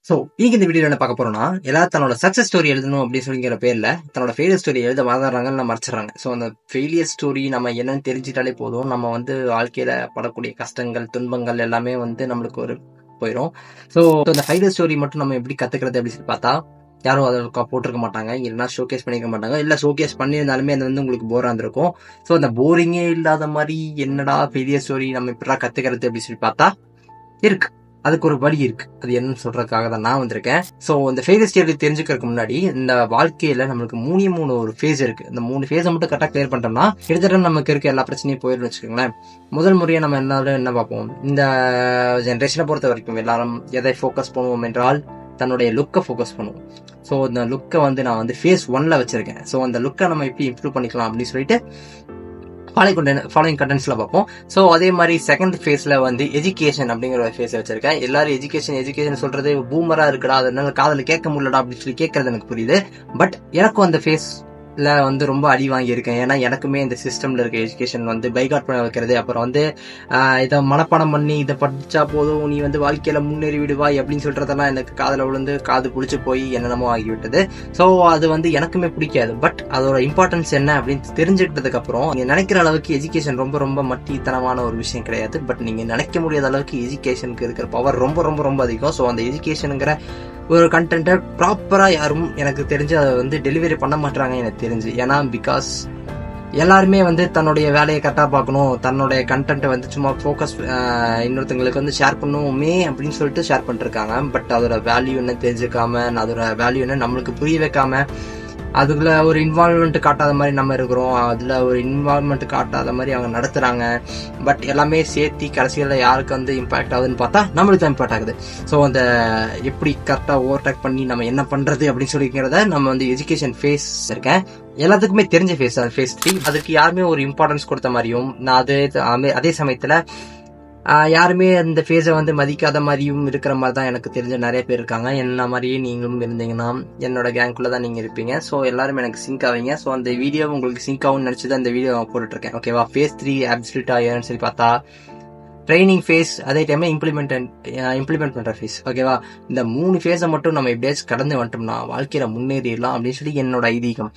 So இன்னைக்கு இந்த video என்ன பார்க்க போறோம்னா, எல்லாரும் தன்னோட சக்சஸ் ஸ்டோரி எழுதணும் அப்படின்னு சொல்லிங்கிற பேர்ல தன்னோட ஃபெயிலியர் ஸ்டோரி எழுத மறந்துடுறாங்கன்னு மறைச்சிடறாங்க. ஸோ அந்த ஃபெயிலியர் ஸ்டோரி நம்ம என்னன்னு தெரிஞ்சிட்டாலே போதும், நம்ம வாழ்க்கையில படக்கூடிய கஷ்டங்கள் துன்பங்கள் எல்லாமே நம்மளுக்கு ஒரு போயிடும். ஸோ அந்த ஃபெயிலியர் ஸ்டோரி மட்டும் நம்ம எப்படி கத்துக்கிறது அப்படின்னு சொல்லி பார்த்தா, யாரும் அதை போட்டிருக்க மாட்டாங்க, இல்லைன்னா ஷோகேஸ் பண்ணிக்க மாட்டாங்க, இல்லை ஷோகேஸ் பண்ணியிருந்தாலுமே அது உங்களுக்கு போரா இருந்திருக்கும். ஸோ அந்த போரிங்கே இல்லாத மாதிரி என்னடா ஃபெயிலியர் ஸ்டோரி நம்ம இப்படா கத்துக்கிறது அப்படின்னு சொல்லி பார்த்தா இருக்கு. அதுக்கு ஒரு வழி இருக்கு. அது என்னன்னு சொல்றதுக்காக தான் நான் வந்திருக்கேன். ஸோ இந்த ஃபேஸ் ஸ்டேஜ் தெரிஞ்சுக்கிறதுக்கு முன்னாடி, இந்த வாழ்க்கையில நம்மளுக்கு மூணு ஒரு ஃபேஸ் இருக்கு. இந்த 3 ஃபேஸை மட்டும் கரெக்டாக கிளியர் பண்ணிட்டோம்னா கிட்டத்தட்ட நமக்கு இருக்க எல்லா பிரச்சனையும் போயிடும் வச்சுக்கோங்களேன். முதல் முறையாக நம்ம எல்லாரும் என்ன பார்ப்போம், இந்த ஜென்ரேஷனை பொறுத்த வரைக்கும் எல்லாரும் எதை ஃபோக்கஸ் பண்ணுவோம் என்றால் தன்னுடைய லுக்கை ஃபோக்கஸ் பண்ணுவோம். ஸோ இந்த லுக்கை நான் ஃபேஸ் 1ல வச்சிருக்கேன். ஸோ அந்த லுக்கை நம்ம எப்படி இம்ப்ரூவ் பண்ணிக்கலாம் அப்படின்னு சொல்லிட்டு ஃபாலோயிங் கண்டென்ட்ஸ்ல பார்ப்போம். ஸோ அதே மாதிரி செகண்ட் ஃபேஸ்ல எஜுகேஷன் அப்படிங்கிற ஒரு ஃபேஸ் வச்சிருக்கேன். எல்லாரும் எஜுகேஷன் சொல்றது பூமரா இருக்குடா, அதனால காதல கேட்க முடியலடா அப்படின்னு சொல்லி கேட்கறது எனக்கு புரியுது. பட் எனக்கும் அந்த ஃபேஸ்ல ரொம்ப அடி வாங்கியிருக்கேன். ஏன்னா எனக்குமே இந்த சிஸ்டம்ல இருக்க எஜுகேஷன் பைகாட் பண்ண வைக்கிறது, அப்புறம் இதை மனப்பாடம் பண்ணி இதை படிச்சா போதும் நீ வாழ்க்கையில முன்னேறி விடுவாய் அப்படின்னு சொல்றதெல்லாம் எனக்கு காதல விழுந்து காது புடிச்சு போய் என்னென்னமோ ஆகிவிட்டது. ஸோ அது எனக்குமே பிடிக்காது. பட் அதோட இம்பார்ட்டன்ஸ் என்ன அப்படின்னு தெரிஞ்சுக்கிட்டதுக்கு அப்புறம், நீங்க நினைக்கிற அளவுக்கு எஜுகேஷன் ரொம்ப ரொம்ப மட்டித்தனமான ஒரு விஷயம் கிடையாது. பட் நீங்க நினைக்க முடியாத அளவுக்கு எஜுகேஷனுக்கு இருக்கிற பவர் ரொம்ப ரொம்ப ரொம்ப அதிகம். ஸோ அந்த எஜுகேஷனுங்கிற ஒரு கண்டென்ட்டை ப்ராப்பரா யாரும் எனக்கு தெரிஞ்சு அதை டெலிவரி பண்ண மாட்டாங்க எனக்கு தெரிஞ்சு. ஏன்னா பிகாஸ் எல்லாருமே தன்னுடைய வேலையை கரெக்டாக பார்க்கணும், தன்னுடைய கண்டென்ட்டை சும்மா ஃபோக்கஸ் இன்னொருத்தங்களுக்கு ஷேர் பண்ணுவோமே அப்படின்னு சொல்லிட்டு ஷேர் பண்ணிருக்காங்க. பட் அதோட வேல்யூ என்ன தெரிஞ்சுக்காம, அதோட வேல்யூ என்ன நம்மளுக்கு புரிய வைக்காம, அதுக்குள்ள ஒரு இன்வால்வ்மெண்ட் காட்டாத மாதிரி நம்ம இருக்கிறோம், அதுல ஒரு இன்வால்வ்மெண்ட் காட்டாத மாதிரி அவங்க நடத்துறாங்க. பட் எல்லாமே சேர்த்தி கடைசியில் யாருக்கு இம்பாக்ட் ஆகுதுன்னு பார்த்தா நம்மளுக்கு தான் இம்பாக்ட் ஆகுது. ஸோ அந்த எப்படி கரெக்டாக ஓவர்டேக் பண்ணி நம்ம என்ன பண்றது அப்படின்னு சொல்லிக்கிறத நம்ம எஜுகேஷன் ஃபேஸ் இருக்கேன். எல்லாத்துக்குமே தெரிஞ்ச ஃபேஸ் அது ஃபேஸ் 3. அதுக்கு யாருமே ஒரு இம்பார்ட்டன்ஸ் கொடுத்த மாதிரியும், நான் அதே சமயத்துல யாருமே அந்த ஃபேஸை மதிக்காத மாதிரியும் இருக்கிற மாதிரி தான் எனக்கு தெரிஞ்ச நிறைய பேர் இருக்காங்க. என்ன மாதிரியே நீங்களும் இருந்தீங்கன்னா என்னோட கேங்குள்ள தான் நீங்க இருப்பீங்க. ஸோ எல்லாரும் எனக்கு சிங்க் ஆவீங்க. ஸோ அந்த வீடியோ உங்களுக்கு சிங்க் ஆகும்னு நினைச்சுதான் இந்த வீடியோ போட்டுட்டு இருக்கேன். ஓகேவா? ஃபேஸ் 3 அப்சல்யூட்டா ஏன்னு சொல்லி பார்த்தா ட்ரைனிங் ஃபேஸ், அதே டைம்ல இம்ப்ளிமெண்ட் பண்ற ஃபேஸ். ஓகேவா? இந்த 3 ஃபேஸை மட்டும் நம்ம எப்படியாச்சும் கடந்து வந்துட்டோம்னா வாழ்க்கையில முன்னேறிடலாம் அப்படின்னு சொல்லி என்னோட ஐதீகம்.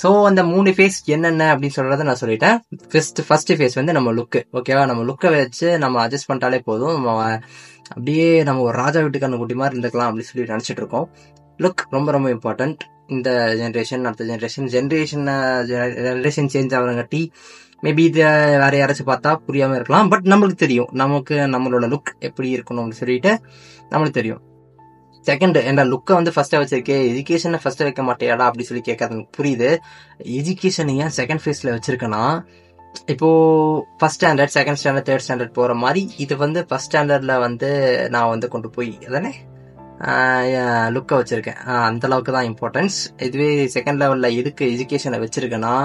ஸோ அந்த 3 ஃபேஸ் என்னென்ன அப்படின்னு சொல்றதை நான் சொல்லிட்டேன். ஃபர்ஸ்ட் ஃபேஸ் நம்ம லுக்கு. ஓகேவா? நம்ம லுக்கை வச்சு நம்ம அட்ஜஸ்ட் பண்ணிட்டாலே போதும், நம்ம அப்படியே நம்ம ஒரு ராஜா வீட்டுக்கான குட்டி மாதிரி இருந்துக்கலாம் அப்படின்னு சொல்லி நினைச்சிட்டு இருக்கோம். லுக் ரொம்ப ரொம்ப இம்பார்ட்டன்ட். இந்த ஜென்ரேஷன் அடுத்த ஜென்ரேஷன் சேஞ்ச் ஆகிறங்காட்டி மேபி இதை வேற யாராச்சும் பார்த்தா புரியாம இருக்கலாம். பட் நம்மளுக்கு தெரியும் நம்மளோட லுக் எப்படி இருக்கணும்னு சொல்லிட்டு நம்மளுக்கு தெரியும். செகண்ட், என்ற லுக்கை ஃபர்ஸ்டா வச்சிருக்கேன், எஜுகேஷனை ஃபர்ஸ்ட் வைக்க மாட்டேயாடா அப்படி சொல்லி கேட்கறது எனக்கு புரியுது. எஜுகேஷன் ஏன் செகண்ட் ஃபேஸ்ல வச்சிருக்கேன்னா, இப்போ first standard, second standard, third standard போற மாதிரி இது ஃபர்ஸ்ட் ஸ்டாண்டர்ட்ல நான் கொண்டு போய் அதானே லுக்கை வச்சிருக்கேன். அந்த அளவுக்கு தான் இம்பார்ட்டன்ஸ். இதுவே செகண்ட் லெவல்ல எதுக்கு எஜுகேஷனை வச்சிருக்கேன்னா,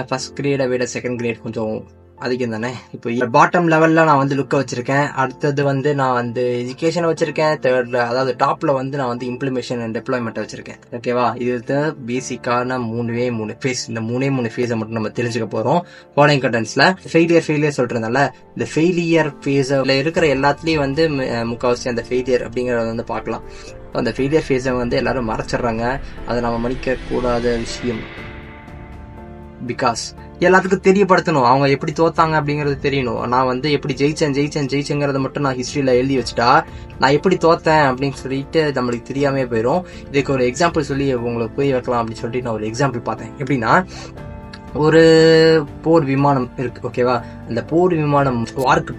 ஃபர்ஸ்ட் கிரேடை விட செகண்ட் கிரேட் கொஞ்சம் அதிகம் தானே. இப்போ பாட்டம் லெவல்ல நான் லுக்கை வச்சிருக்கேன். அடுத்தது நான் எஜுகேஷனை வச்சிருக்கேன். தேர்ட்ல, அதாவது டாப்ல நான் இம்ப்ளிமெண்டேஷன் அண்ட் டெப்ளாய்மெண்ட் வச்சிருக்கேன். ஓகேவா? இது பேசிக்கான 3 ஃபேஸ். இந்த 3 ஃபேஸை மட்டும் நம்ம தெரிஞ்சுக்க போறோம் ஃபாலோயிங் கண்டென்ட்ஸ்ல. ஃபெயிலியர் சொல்றதுனால இந்த ஃபெயிலியர் ஃபேஸ்ல இருக்கிற எல்லாத்துலயும் முக்கால்வாசி அந்த ஃபெயிலியர் அப்படிங்கறத பார்க்கலாம். அந்த ஃபெயிலியர் ஃபேஸை எல்லாரும் மறைச்சிடுறாங்க. அதை நம்ம மன்னிக்க கூடாத விஷயம். பிகாஸ் எல்லாத்துக்கும் தெரியப்படுத்தணும் அவங்க எப்படி தோத்தாங்க அப்படிங்கறது தெரியணும். நான் எப்படி ஜெயிச்சேங்கிறத மட்டும் நான் ஹிஸ்டரியில எழுதி வச்சுட்டா நான் எப்படி தோத்தேன் அப்படின்னு சொல்லிட்டு நம்மளுக்கு தெரியாமே போயிடும். இதுக்கு ஒரு எக்ஸாம்பிள் சொல்லி உங்களுக்கு புரிய வைக்கலாம் அப்படின்னு சொல்லிட்டு நான் ஒரு எக்ஸாம்பிள் பார்த்தேன். எப்படின்னா, ஒரு போர் விமானம் இருக்கு. ஓகேவா? அந்த போர் விமானம் வார்க்கு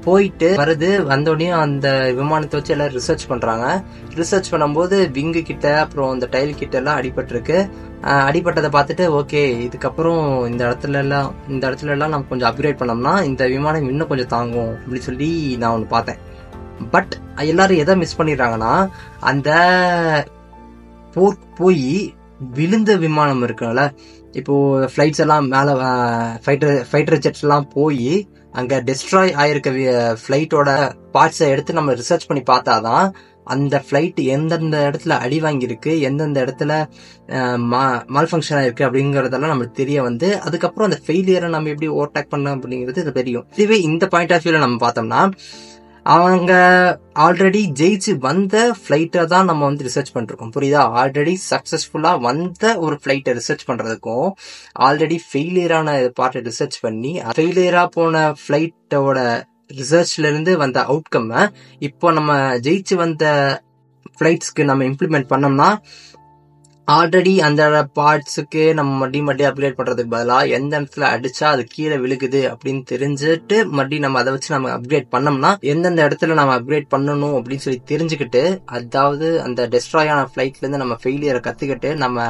போயிட்டு வருது. வந்தோடனே அந்த விமானத்தை வச்சு எல்லாரும் ரிசர்ச் பண்றாங்க. ரிசர்ச் பண்ணும்போது விங்கு கிட்ட அப்புறம் அந்த டைல் கிட்ட எல்லாம் அடிபட்டிருக்கு. அடிபட்டதை பார்த்துட்டு ஓகே, இதுக்கப்புறம் இந்த இடத்துல எல்லாம் நம்ம கொஞ்சம் அப்கிரேட் பண்ணோம்னா இந்த விமானம் இன்னும் கொஞ்சம் தாங்கும் அப்படின்னு சொல்லி நான் ஒன்று பார்த்தேன். பட் எல்லாரும் எதை மிஸ் பண்ணிடுறாங்கன்னா, அந்த போய் விழுந்த விமானம் இருக்குல்ல, இப்போ ஃபிளைட்ஸ் எல்லாம் மேல ஃபைட்டர் ஜெட்ஸ் எல்லாம் போய் அங்க டெஸ்ட்ராய் ஆயிருக்க ஃபிளைட்டோட பார்ட்ஸை எடுத்து நம்ம ரிசர்ச் பண்ணி பார்த்தாதான் அந்த ஃபிளைட் எந்தெந்த இடத்துல அடி வாங்கியிருக்கு, எந்தெந்த இடத்துல மால் ஃபங்க்ஷன் ஆயிருக்கு அப்படிங்கறதெல்லாம் நம்மளுக்கு தெரிய அதுக்கப்புறம் அந்த ஃபெயிலியரை நம்ம எப்படி ஓவர்டேக் பண்ண அப்படிங்கிறது தெரியும். இதுவே இந்த பாயிண்ட் ஆஃப் வியூல நம்ம பார்த்தோம்னா, அவங்க ஆல்ரெடி ஜெயிச்சு வந்த ஃபிளைட்டை தான் நம்ம வந்து ரிசர்ச் பண்ணிருக்கோம், புரியுதா? ஆல்ரெடி சக்சஸ்ஃபுல்லா வந்த ஒரு ஃபிளைட்டை ரிசர்ச் பண்றதுக்கும் ஆல்ரெடி ஃபெயிலியரான பார்ட்டை ரிசர்ச் பண்ணி ஃபெயிலியரா போன ஃபிளைட்டோட ரிசர்ச்ல இருந்து வந்த அவுட்கம் இப்போ நம்ம ஜெயிச்சு வந்த ஃபிளைட்ஸ்க்கு நம்ம இம்ப்ளிமெண்ட் பண்ணோம்னா ஆல்ரெடி அந்த பார்ட்ஸுக்கு நம்ம மறுபடியும் அப்கிரேட் பண்றதுக்கு பதிலாக எந்த இடத்துல அடிச்சா அது கீழே விழுகுது அப்படின்னு தெரிஞ்சுட்டு மறுபடியும் நம்ம அதை வச்சு நம்ம அப்கிரேட் பண்ணோம்னா எந்தெந்த இடத்துல நம்ம அப்கிரேட் பண்ணணும் அப்படின்னு சொல்லி தெரிஞ்சுக்கிட்டு, அதாவது அந்த டெஸ்ட்ராய் ஆன ஃபிளைட்ல இருந்து நம்ம ஃபெயிலியரை கத்துக்கிட்டு நம்ம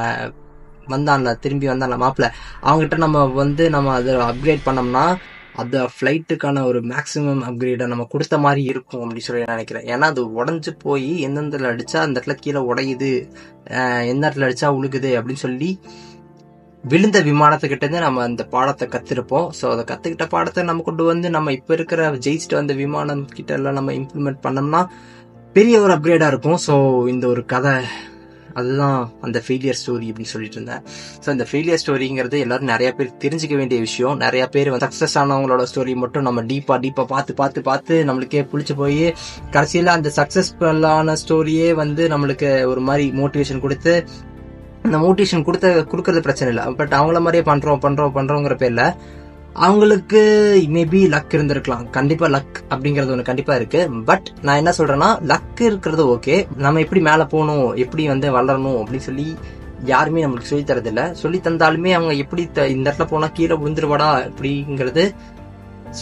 வந்தான்ல திரும்பி வந்தான்ல மாப்பிள்ள அவங்ககிட்ட நம்ம அதை அப்கிரேட் பண்ணோம்னா அந்த ஃபிளைட்டுக்கான ஒரு மேக்ஸிமம் அப்கிரேடை நம்ம கொடுத்த மாதிரி இருக்கும் அப்படின்னு சொல்லி நினைக்கிறேன். ஏன்னா அது உடஞ்சு போய் எந்தெந்த இடத்துல அடிச்சா அந்த இடத்துல கீழே உடையுது, எந்த இடத்துல அடிச்சா உழுகுது அப்படின்னு சொல்லி விழுந்த விமானத்துக்கிட்ட இருந்து நம்ம அந்த பாடத்தை கத்திருப்போம். ஸோ அதை கத்துக்கிட்ட பாடத்தை நம்ம கொண்டு வந்து நம்ம இப்ப இருக்கிற ஜெயிச்சுட்டு வந்த விமானம் கிட்ட எல்லாம் நம்ம இம்ப்ளிமெண்ட் பண்ணோம்னா பெரிய ஒரு அப்கிரேடா இருக்கும். ஸோ இந்த ஒரு கதை அதுதான் அந்த ஃபெயிலியர் ஸ்டோரி அப்படின்னு சொல்லிட்டு இருந்தேன். ஸோ இந்த ஃபெயிலியர் ஸ்டோரிங்கிறது எல்லாரும் நிறைய பேர் தெரிஞ்சுக்க வேண்டிய விஷயம். நிறைய பேர் சக்சஸ் ஆனவங்களோட ஸ்டோரி மட்டும் நம்ம டீப்பா பார்த்து நம்மளுக்கே பிடிச்சி போய் கடைசியில அந்த சக்சஸ்ஃபுல்லான ஸ்டோரியே வந்து நம்மளுக்கு ஒரு மாதிரி மோட்டிவேஷன் கொடுத்து, அந்த மோட்டிவேஷன் கொடுக்கறது பிரச்சனை இல்லை, பட் அவங்கள மாதிரியே பண்றோங்கிற பேர்ல அவங்களுக்கு மேபி லக் இருந்திருக்கலாம். கண்டிப்பா லக் அப்படிங்கறது ஒண்ணு கண்டிப்பா இருக்கு. பட் நான் என்ன சொல்றேன்னா, லக் இருக்கிறது ஓகே, நம்ம எப்படி மேல போகணும், எப்படி வந்து வளரணும் அப்படின்னு சொல்லி யாருமே நம்மளுக்கு சொல்லி தரது இல்ல. சொல்லி தந்தாலுமே அவங்க எப்படி இந்த இடத்துல போனா கீழே விழுந்துருவாடா அப்படிங்கிறது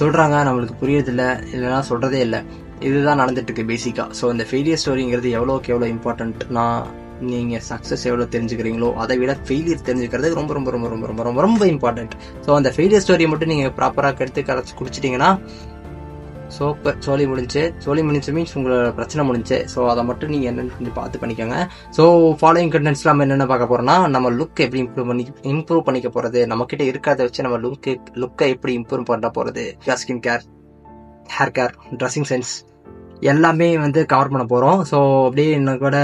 சொல்றாங்க, நம்மளுக்கு புரியறது இல்ல, இல்லைன்னா சொல்றதே இல்லை. இதுதான் நடந்துட்டு இருக்கு பேசிக்கா. ஸோ இந்த ஃபெயிலியர் ஸ்டோரிங்கிறது எவ்வளோக்கு எவ்வளோ இம்பார்ட்டன்ட், நீங்க சக்சஸ் எவ்வளவு தெரிஞ்சுக்கிறீங்களோ அதை விட ஃபெயிலியர் தெரிஞ்சுக்கிறது ரொம்ப ரொம்ப ரொம்ப ரொம்ப ரொம்ப ரொம்ப ரொம்ப இம்பார்ட்டன்ட். ஸோ அந்த ஃபெயிலியர் ஸ்டோரியை மட்டும் நீங்க ப்ராப்பரா எடுத்து கரைச்சி குடிச்சிட்டீங்கன்னா சூப்பர், சோலி முடிஞ்சு மீன்ஸ் உங்களோட பிரச்சனை முடிஞ்சு. ஸோ அதை மட்டும் நீங்க என்னன்னு கொஞ்சம் பார்த்து பண்ணிக்கோங்க. ஸோ ஃபாலோயிங் கண்டென்ட்ஸ்ல நம்ம என்னென்ன பார்க்க போறோம்னா, நம்ம லுக் எப்படி இம்ப்ரூவ் பண்ணிக்க போறது, நம்ம கிட்ட இருக்கிறத வச்சு நம்ம லுக்கை எப்படி இம்ப்ரூவ் பண்ண போறது, skin care, hair care, dressing sense எல்லாமே வந்து கவர் பண்ண போறோம். ஸோ அப்படியே என்ன கூட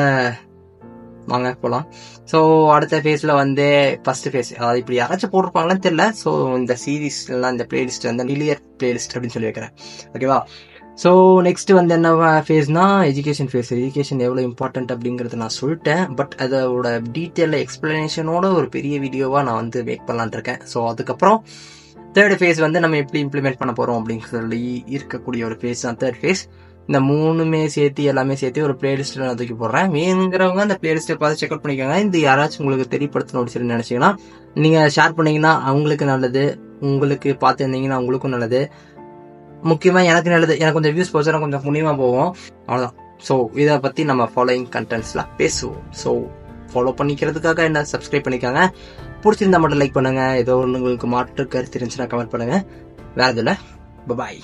வாங்க போலாம். ஸோ அடுத்த ஃபேஸ்ல வந்து ஃபர்ஸ்ட் ஃபேஸ், அதாவது இப்படி யாராச்சும் போட்டிருப்பாங்களான்னு தெரியல. ஸோ இந்த சீரீஸ் எல்லாம் இந்த பிளேலிஸ்ட் வந்து கிளியர் பிளேலிஸ்ட் அப்படின்னு சொல்லி வைக்கிறேன், ஓகேவா? ஸோ நெக்ஸ்ட் வந்து என்ன ஃபேஸ்னா எஜுகேஷன் ஃபேஸ். எஜுகேஷன் எவ்வளோ இம்பார்ட்டன்ட் அப்படிங்கறத நான் சொல்லிட்டேன், பட் அதோட டீட்டெயில் எக்ஸ்பிளனேஷனோட ஒரு பெரிய வீடியோவா நான் வந்து மேக் பண்ணலான் இருக்கேன். ஸோ அதுக்கப்புறம் தேர்ட் ஃபேஸ் வந்து நம்ம எப்படி இம்ப்ளிமெண்ட் பண்ண போறோம் அப்படின்னு சொல்லி இருக்கக்கூடிய ஒரு ஃபேஸ் தான் தேர்ட் ஃபேஸ். இந்த மூணுமே சேர்த்து எல்லாமே சேர்த்து ஒரு பிளேலிஸ்ட்ல நான் தூக்கி போடுறேன். வேணுங்கிறவங்க அந்த பிளேலிஸ்ட்டை பார்த்து செக் அவுட் பண்ணிக்கோங்க. இந்த யாராச்சும் உங்களுக்கு தெரியப்படுத்தணும் அப்படின்னு சொல்லி நினைச்சீங்கன்னா நீங்க ஷேர் பண்ணீங்கன்னா அவங்களுக்கு நல்லது, உங்களுக்கு பார்த்து இருந்தீங்கன்னா உங்களுக்கும் நல்லது, முக்கியமா எனக்கு நல்லது. எனக்கு கொஞ்சம் வியூஸ் போச்சுன்னா கொஞ்சம் புண்ணியமா போவோம், அவ்வளவுதான். ஸோ இதை பத்தி நம்ம ஃபாலோயிங் கண்டென்ட்ஸ்ல பேசுவோம். ஸோ ஃபாலோ பண்ணிக்கிறதுக்காக என்ன சப்ஸ்கிரைப் பண்ணிக்காங்க. பிடிச்சிருந்தா மட்டும் லைக் பண்ணுங்க. ஏதோ உங்களுக்கு மாற்று கருத்து இருந்துச்சுன்னா கமெண்ட் பண்ணுங்க. வேற இதில் பாய்.